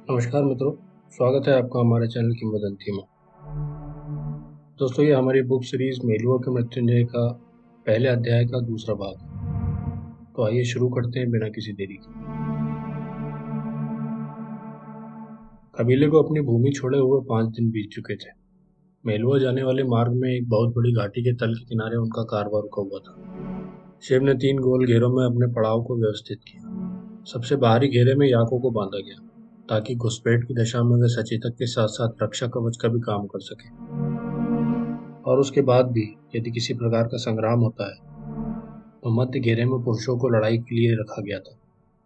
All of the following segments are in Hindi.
नमस्कार मित्रों, स्वागत है आपका हमारे चैनल किंवदंती में। दोस्तों, ये हमारी बुक सीरीज मेलुआ के मृत्युंजय का पहले अध्याय का दूसरा भाग। तो आइए शुरू करते हैं बिना किसी देरी के। कबीले को अपनी भूमि छोड़े हुए 5 दिन बीत चुके थे। मेलुआ जाने वाले मार्ग में एक बहुत बड़ी घाटी के तल के किनारे उनका कारवां रुका हुआ था। शिव ने 3 गोल घेरों में अपने पड़ाव को व्यवस्थित किया। सबसे बाहरी घेरे में याकों को बांधा गया ताकि घुसपैठ की दशा में वे सचेतक के साथ साथ रक्षा कवच का भी काम कर सके। और उसके बाद भी यदि किसी प्रकार का संग्राम होता है तो मध्य घेरे में पुरुषों को लड़ाई के लिए रखा गया था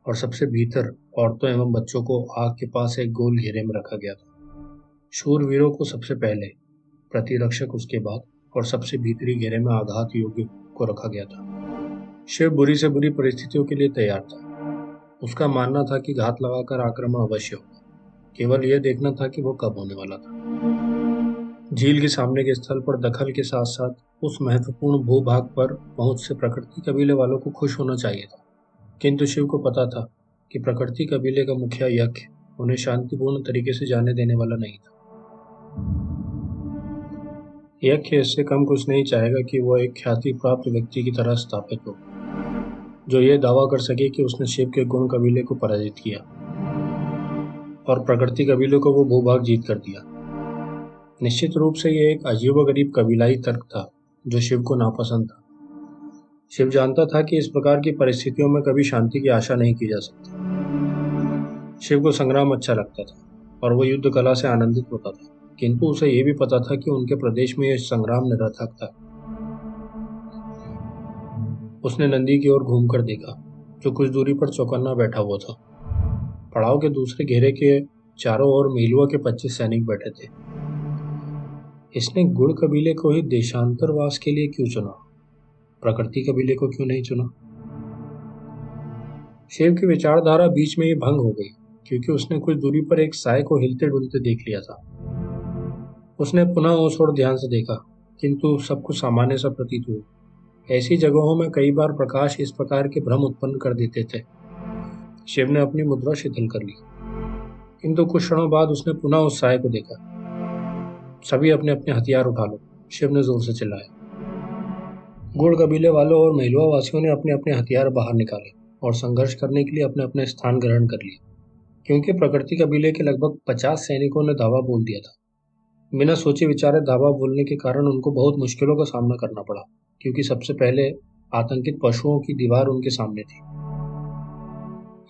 और सबसे भीतर औरतों एवं बच्चों को आग के पास एक गोल घेरे में रखा गया था। शूरवीरों को सबसे पहले, प्रतिरक्षक उसके बाद और सबसे भीतरी घेरे में आघात योग्य को रखा गया था। शिव बुरी से बुरी परिस्थितियों के लिए तैयार था। उसका मानना था कि घात लगाकर आक्रमण अवश्य होगा, केवल यह देखना था कि वो कब होने वाला था। झील के सामने के स्थल पर दखल के साथ साथ उस महत्वपूर्ण भूभाग पर पहुंच से प्रकृति कबीले वालों को खुश होना चाहिए था, किंतु शिव को पता था कि प्रकृति कबीले का मुखिया यज्ञ उन्हें शांतिपूर्ण तरीके से जाने देने वाला नहीं था। यज्ञ इससे कम कुछ नहीं चाहेगा कि वह एक ख्याति प्राप्त व्यक्ति की तरह स्थापित हो, जो यह दावा कर सके कि उसने शिव के गुण कबीले को पराजित किया और प्रकृति कबीले को वो भूभाग जीत कर दिया। निश्चित रूप से यह एक अजीबोगरीब कबीलाई तर्क था जो शिव को नापसंद था। शिव जानता था कि इस प्रकार की परिस्थितियों में कभी शांति की आशा नहीं की जा सकती। शिव को संग्राम अच्छा लगता था और वो युद्ध कला से आनंदित होता था, किंतु उसे यह भी पता था कि उनके प्रदेश में यह संग्राम निरर्थक था। उसने नंदी की ओर घूमकर देखा, जो कुछ दूरी पर चौकन्ना बैठा हुआ था। पड़ाव के दूसरे घेरे के चारों ओर मेलुआ के 25 सैनिक बैठे थे। इसने गुड़ कबीले को ही देशांतरवास के लिए क्यों चुना? प्रकृति कबीले को क्यों नहीं चुना? शिव की विचारधारा बीच में ही भंग हो गई, क्योंकि उसने कुछ दूरी पर एक साय को हिलते डुलते देख लिया था। उसने पुनः उस ओर ध्यान से देखा, किंतु सब कुछ सामान्य सा प्रतीत हुआ। ऐसी जगहों में कई बार प्रकाश इस प्रकार के भ्रम उत्पन्न कर देते थे। शिव ने अपनी मुद्रा शिथिल कर ली, किंतु कुछ क्षणों बाद उसने पुनः उस साय को देखा। सभी अपने अपने हथियार उठा लो, शिव ने जोर से चिल्लाया। गुड़ कबीले वालों और मेलुआ वासियों ने अपने अपने हथियार बाहर निकाले और संघर्ष करने के लिए अपने अपने स्थान ग्रहण कर लिए, क्योंकि प्रकृति कबीले के लगभग 50 सैनिकों ने धावा बोल दिया था। बिना सोचे विचारे धावा बोलने के कारण उनको बहुत मुश्किलों का सामना करना पड़ा, क्योंकि सबसे पहले आतंकित पशुओं की दीवार उनके सामने थी।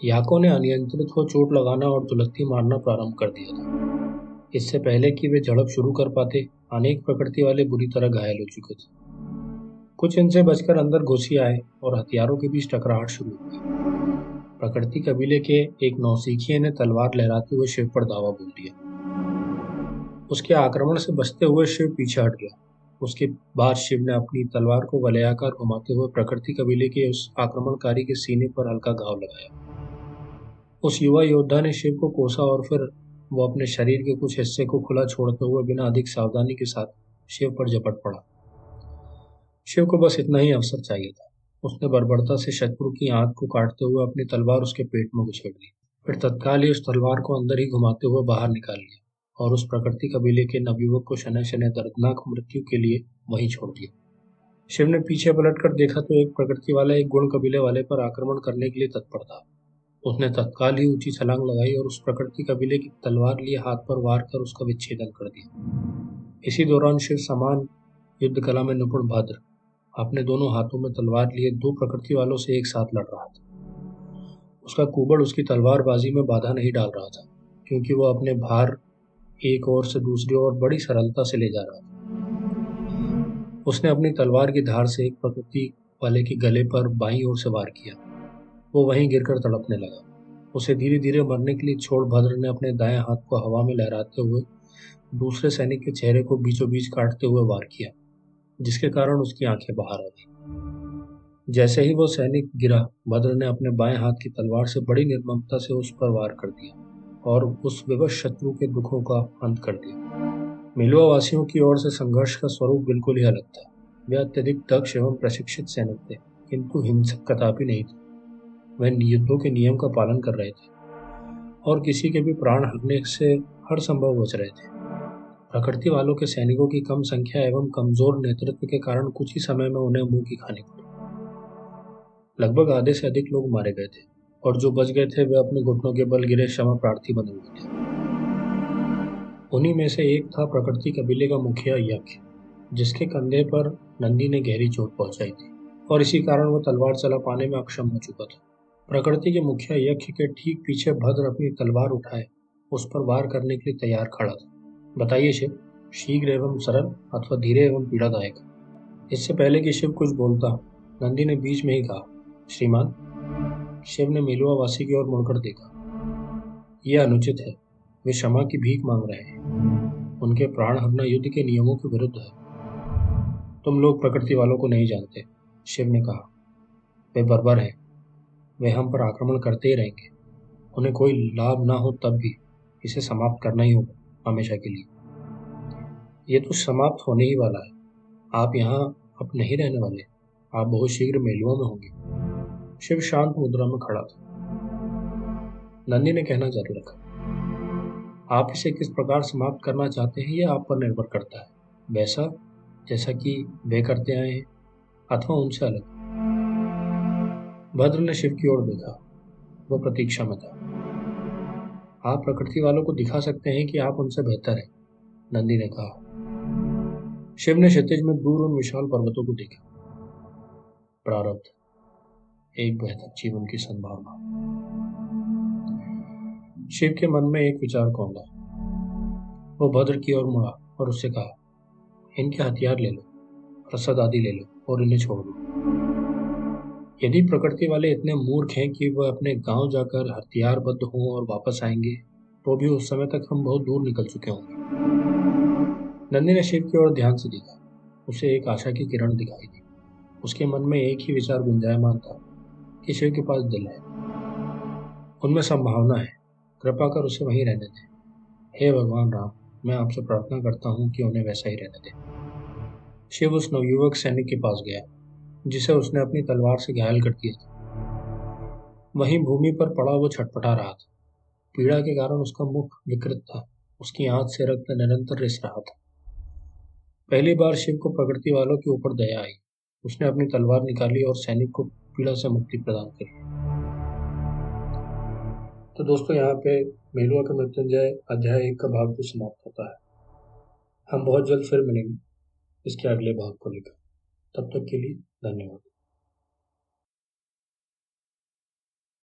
याकों ने अनियंत्रित हो चोट लगाना और दुलत्ती मारना प्रारंभ कर दिया था। इससे पहले कि वे झड़प शुरू कर पाते, अनेक प्रकृति वाले बुरी तरह घायल हो चुके थे। कुछ इनसे बचकर अंदर घुसी आए और हथियारों के बीच टकराहट शुरू हुई। प्रकृति कबीले के एक नौसिखिए ने तलवार लहराते हुए शिव पर धावा बोल दिया। उसके आक्रमण से बचते हुए शिव पीछे हट गया। उसके बाद शिव ने अपनी तलवार को वलयाकार घुमाते हुए प्रकृति कबीले के उस आक्रमणकारी के सीने पर हल्का घाव लगाया। उस युवा योद्धा ने शिव को कोसा और फिर वो अपने शरीर के कुछ हिस्से को खुला छोड़ते हुए बिना अधिक सावधानी के साथ शिव पर झपट पड़ा। शिव को बस इतना ही अवसर चाहिए था। उसने बर्बरता से शत्रु की आंख को काटते हुए अपनी तलवार उसके पेट में घुसेड़ दी, फिर तत्काल ही उस तलवार को अंदर ही घुमाते हुए बाहर निकाल लिया और उस प्रकृति कबीले के नवयुवक को शनय शनय दर्दनाक मृत्यु के लिए वहीं छोड़ दिया। शिव ने पीछे पलटकर देखा तो एक प्रकृति वाला एक गुण कबीले वाले पर आक्रमण करने के लिए तत्पर था। उसने तत्काल ही ऊंची छलांग लगाई और उस प्रकृति कबीले की तलवार लिए हाथ पर वार कर उसका विच्छेदन कर दिया। इसी दौरान शिव समान युद्ध कला में निपुण भद्र अपने दोनों हाथों में तलवार लिए 2 प्रकृति वालों से एक साथ लड़ रहा था। उसका कुबड़ उसकी तलवारबाजी में बाधा नहीं डाल रहा था, क्योंकि वह अपने भार एक ओर से दूसरी ओर बड़ी सरलता से ले जा रहा था। उसने अपनी तलवार की धार से एक प्रकृति वाले के गले पर बाईं ओर से वार किया। वो वहीं गिरकर तड़पने लगा। उसे धीरे धीरे मरने के लिए छोड़ भद्र ने अपने दाएं हाथ को हवा में लहराते हुए दूसरे सैनिक के चेहरे को बीचों बीच काटते हुए वार किया, जिसके कारण उसकी आंखें बाहर आ गई। जैसे ही वो सैनिक गिरा, भद्र ने अपने बाएं हाथ की तलवार से बड़ी निर्ममता से उस पर वार कर दिया और उस विवश शत्रु के दुखों का अंत कर दिया। मेलुआ वासियों की ओर से संघर्ष का स्वरूप बिल्कुल ही अलग था। वे अत्यधिक दक्ष एवं प्रशिक्षित सैनिक थे, किंतु हिंसक कदापि नहीं थे। वे युद्धों के नियम का पालन कर रहे थे। और किसी के भी प्राण हरने से हर संभव बच रहे थे। प्रकृति वालों के सैनिकों की कम संख्या एवं कमजोर नेतृत्व के कारण कुछ ही समय में उन्हें मुंह की खानी पड़ी। लगभग आधे से अधिक लोग मारे गए थे और जो बच गए थे वे अपने घुटनों के बल गिरे क्षमा प्रार्थी बने हुए थे। उन्हीं में से एक था प्रकृति कबीले का मुखिया यक्ष, जिसके कंधे पर नंदी ने गहरी चोट पहुंचाई थी और इसी कारण वो तलवार चला पाने में अक्षम हो चुका था। प्रकृति के मुखिया यक्ष के ठीक पीछे भद्र अपनी तलवार उठाए उस पर वार करने के लिए तैयार खड़ा था। बताइए शिव, शीघ्र एवं सरल अथवा धीरे एवं पीड़ादायक? इससे पहले कि शिव कुछ बोलता, नंदी ने बीच में ही कहा, श्रीमान। शिव ने मेलुआ वासी की ओर मुड़कर देखा। यह अनुचित है, वे क्षमा की भीख मांग रहे हैं। उनके प्राण हरना युद्ध के नियमों के विरुद्ध है। तुम लोग प्रकृति वालों को नहीं जानते, शिव ने कहा। वे बर्बर हैं, वे हम पर आक्रमण करते ही रहेंगे। उन्हें कोई लाभ ना हो तब भी इसे समाप्त करना ही होगा, हमेशा के लिए। ये तो समाप्त होने ही वाला है। आप यहाँ अब नहीं रहने वाले, आप बहुत शीघ्र मेलुआ में होंगे। शिव शांत मुद्रा में खड़ा था। नंदी ने कहना जारी रखा, आप इसे किस प्रकार समाप्त करना चाहते हैं यह आप पर निर्भर करता है, वैसा जैसा कि वे करते आए हैं अथवा उनसे अलग। भद्र ने शिव की ओर देखा। वह प्रतीक्षा में था। आप प्रकृति वालों को दिखा सकते हैं कि आप उनसे बेहतर हैं, नंदी ने कहा। शिव ने क्षितिज में दूर उन विशाल पर्वतों को देखा। प्रारब्ध, एक बेहतर जीवन की संभावना। शिव के मन में एक विचार कौंधा। वो भद्र की ओर मुड़ा और उससे कहा, इनके हथियार ले लो, रसद आदि ले लो और इन्हें छोड़ दो। यदि प्रकृति वाले इतने मूर्ख हैं कि वह अपने गांव जाकर हथियारबद्ध हों और वापस आएंगे, तो भी उस समय तक हम बहुत दूर निकल चुके होंगे। नंदी ने शिव की ओर ध्यान से देखा। उसे एक आशा की किरण दिखाई दी। उसके मन में एक ही विचार गुंजायमान था कि शिव के पास दिल है, उनमें संभावना है, कृपा कर उसे वहीं रहने दें। हे भगवान राम, मैं आपसे प्रार्थना करता हूँ कि उन्हें वैसा ही रहने दें। शिव उस नवयुवक सैनिक के पास गया जिसे उसने अपनी तलवार से घायल कर दिया था। वहीं भूमि पर पड़ा वो छटपटा रहा था। पीड़ा के कारण उसका मुख विकृत था। उसकी आंख से रक्त निरंतर रिस रहा था। पहली बार शिव को प्रकृति वालों के ऊपर दया आई। उसने अपनी तलवार निकाली और सैनिक को पीड़ा से मुक्ति प्रदान करी। तो दोस्तों, यहाँ पे मेलुआ का मृत्युंजय अध्याय 1 का भाग 2 समाप्त होता है। हम बहुत जल्द फिर मिलेंगे इसके अगले भाग को लेकर। तब तक के लिए धन्यवाद।